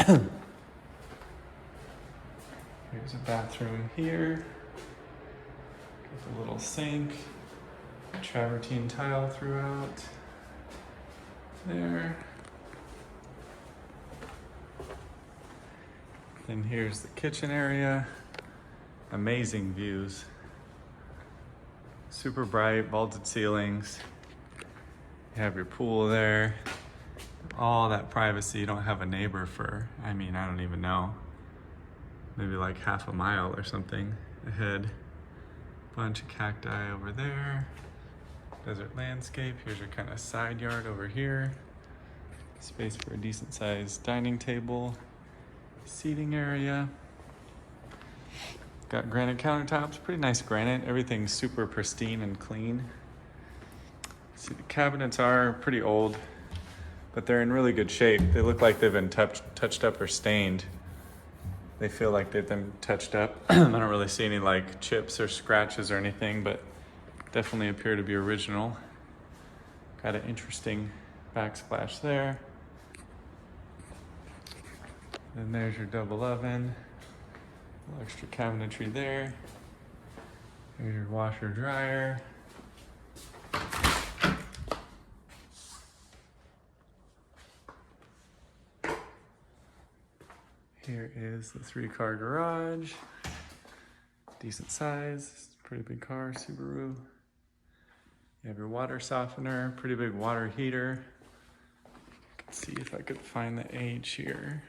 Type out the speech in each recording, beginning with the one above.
Here's a bathroom here. With a little sink. Travertine tile throughout. There. Then here's the kitchen area. Amazing views. Super bright, vaulted ceilings. You have your pool there. All that privacy. You don't have a neighbor for, I don't even know, maybe like half a mile or something ahead. Bunch of cacti over there. Desert landscape. Here's your kind of side yard over here. Space for a decent sized dining table. Seating area. Got granite countertops, pretty nice granite. Everything's super pristine and clean. See, the cabinets are pretty old, but they're in really good shape. They look like they've been touched up or stained. They feel like they've been touched up. I don't really see any like chips or scratches or anything, but definitely appear to be original. Got an interesting backsplash there. Then there's your double oven. A little extra cabinetry there. Here's your washer dryer. Here is the 3-car garage. Decent size, pretty big car, Subaru. You have your water softener, pretty big water heater. Let's see if I could find the age here.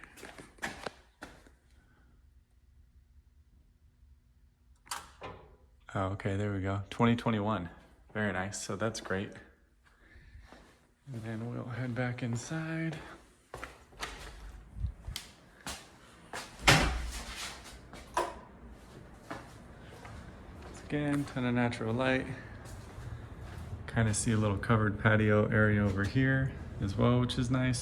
Oh, okay, there we go. 2021. Very nice, so that's great. And then we'll head back inside. Again, ton of natural light. Kind of see a little covered patio area over here as well, which is nice.